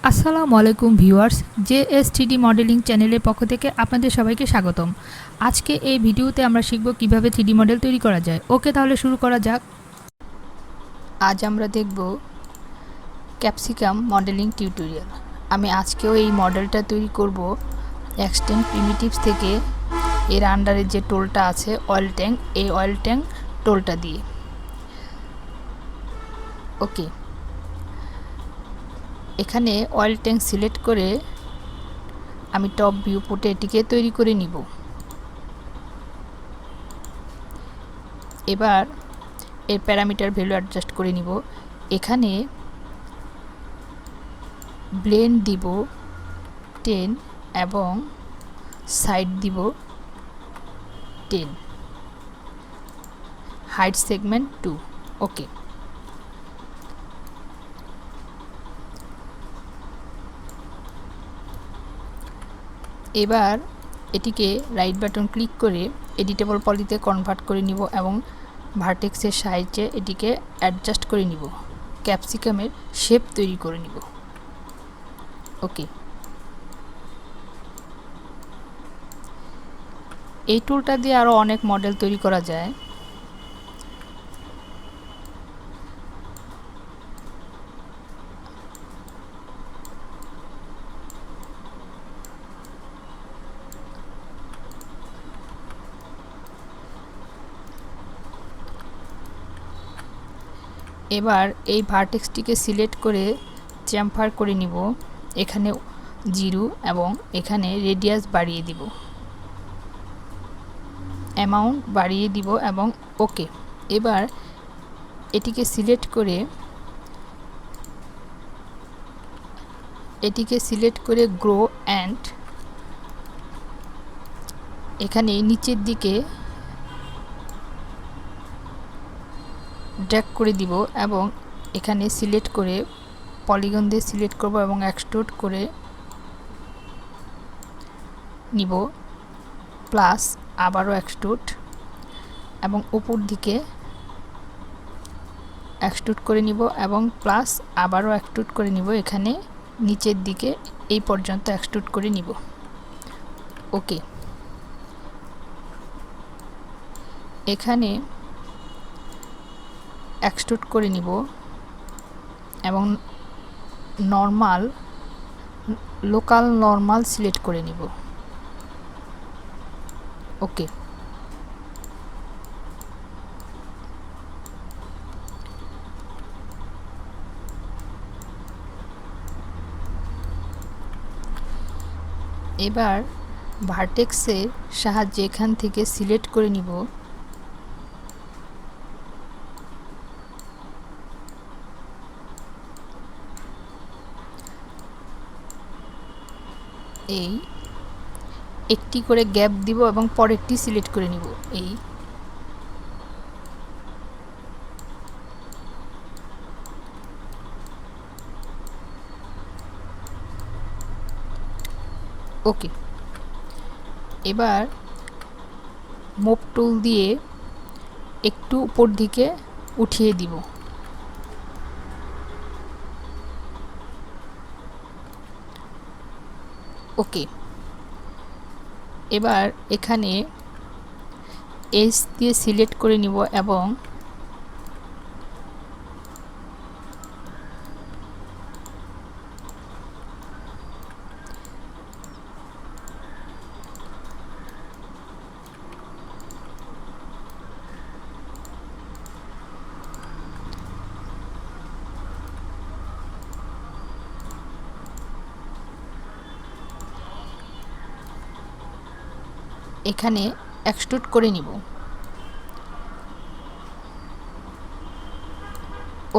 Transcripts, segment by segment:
আসসালামু আলাইকুম viewers, JS3D modelling চ্যানেলের পক্ষ থেকে আপনাদের সবাইকে স্বাগতম। আজকে এই ভিডিওতে আমরা শিখব কিভাবে 3D মডেল তৈরি করা যায়। ওকে, তাহলে শুরু করা যাক। আজ আমরা দেখব ক্যাপসিকাম মডেলিং টিউটোরিয়াল। আমি আজকেও এই মডেলটা তৈরি করব এক্সটেন্ড প্রিমিটিভস থেকে। এর আন্ডারে যে টোলটা আছে অয়েল ট্যাঙ্ক, এই অয়েল ট্যাঙ্ক টোলটা দিয়ে। ওকে, এখানে অয়েল ট্যাঙ্ক সিলেক্ট করে আমি টপ ভিউ পোর্টে এটিকে তৈরি করে নিব। এবার এর প্যারামিটার ভ্যালু অ্যাডজাস্ট করে নিব। এখানে ব্লেন্ড দিব 10 এবং সাইড দিব 10, হাইট সেগমেন্ট 2। ওকে, এবার এটিকে রাইট বাটন ক্লিক করে এডিটেবল পলিতে কনভার্ট করে নিব এবং ভার্টেক্সের সাহায্যে এটিকে অ্যাডজাস্ট করে নিব, ক্যাপসিকামের শেপ তৈরি করে নিব। ওকে, এই টুলটা দিয়ে আরও অনেক মডেল তৈরি করা যায়। এবার এই ভার্টেক্সটিকে সিলেক্ট করে চ্যাম্পার করে নিব। এখানে 0 এবং এখানে রেডিয়াস বাড়িয়ে দিব, অ্যামাউন্ট বাড়িয়ে দিব এবং ওকে। এবার এটিকে সিলেক্ট করে গ্রো অ্যান্ড এখানে নিচের দিকে ড্র্যাগ করে দিব এবং এখানে সিলেক্ট করে পলিগন দিয়ে সিলেক্ট করব এবং এক্সট্রুড করে নিব, প্লাস আবারও এক্সট্রুড এবং উপর দিকে এক্সট্রুড করে নিব এবং প্লাস আবারও এক্সট্রুড করে নিব। এখানে নিচের দিকে এই পর্যন্ত এক্সট্রুড করে নিব। ওকে, এখানে এক্সট্রুড করে নিব এবং লোকাল নর্মাল সিলেক্ট করে নিব। ওকে, এবার ভার্টেক্সের সাহায্যে এখান থেকে সিলেক্ট করে নিব এই একটি করে গ্যাপ দিব এবং পরেরটি সিলেক্ট করে নিব। এই ওকে, এবার মুভ টুল দিয়ে একটু উপর দিকে উঠিয়ে দিব। ওকে, এবার এখানে এজ দিয়ে সিলেক্ট করে নিব এবং এখানে এক্সট্রুড করে নিব।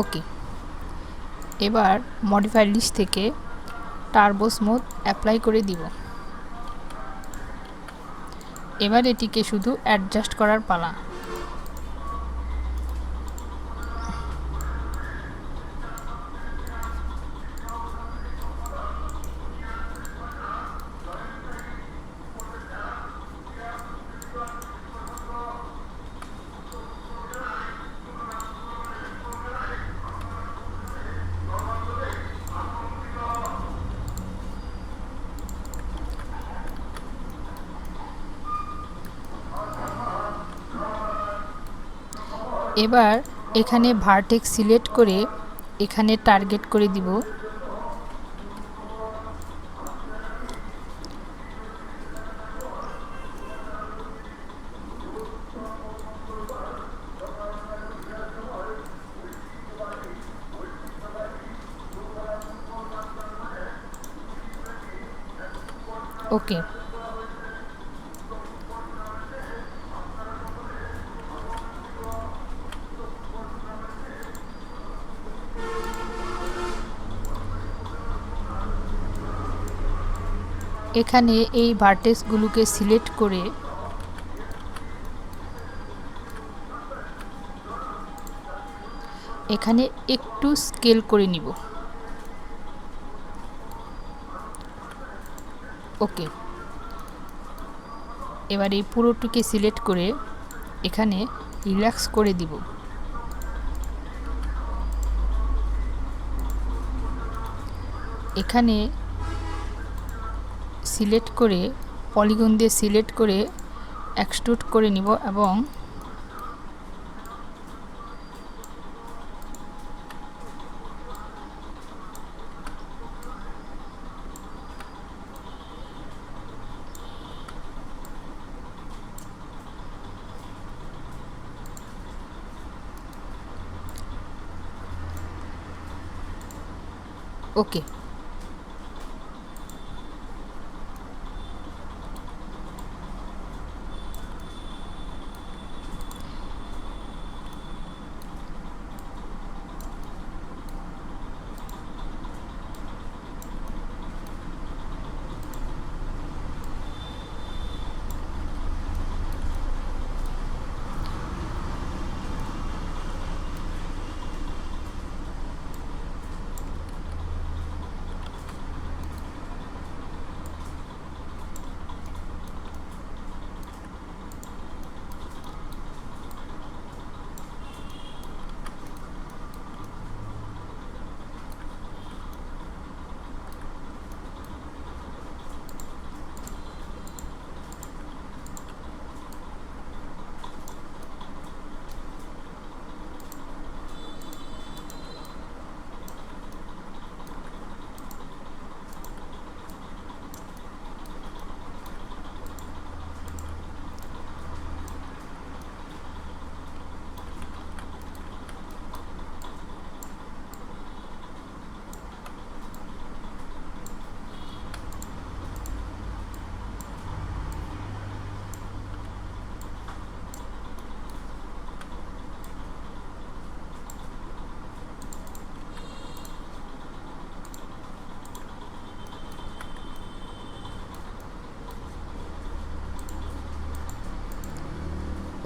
ওকে, এবার মডিফাই লিস্ট থেকে টার্বো স্মুথ অ্যাপ্লাই করে দিব। এবার এটিকে শুধু অ্যাডজাস্ট করার পালা। এবার এখানে ভার্টেক্স সিলেক্ট করে এখানে টার্গেট করে দিব। ওকে, এখানে এই ভার্টেক্সগুলোকে সিলেক্ট করে এখানে একটু স্কেল করে নিব। ওকে, এবার এই পুরোটুকে সিলেক্ট করে এখানে রিল্যাক্স করে দিব। এখানে সিলেক্ট করে পলিগন দিয়ে সিলেক্ট করে এক্সট্রুড করে নিব এবং ওকে,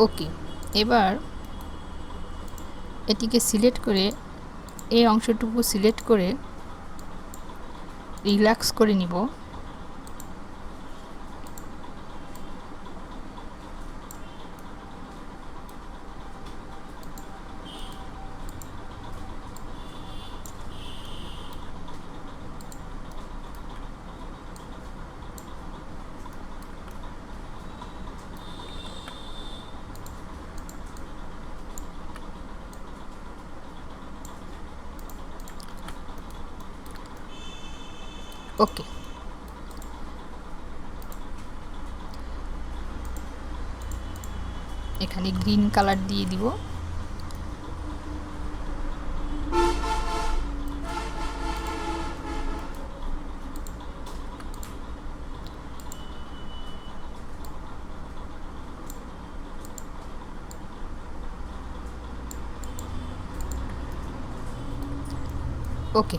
ওকে। এবার এটিকে সিলেক্ট করে এই অংশটুকু সিলেক্ট করে রিল্যাক্স করে নিব। ওকে, এখানে গ্রিন কালার দিয়ে দিব। ওকে,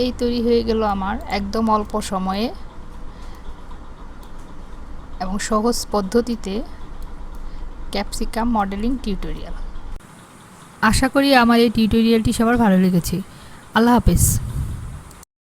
এই তৈরি হয়ে গেল আমার একদম অল্প সময়ে এবং সহজ পদ্ধতিতে ক্যাপসিকাম মডেলিং টিউটোরিয়াল। আশা করি আমার এই টিউটোরিয়ালটি সবার ভালো লেগেছে। আল্লাহ হাফেজ।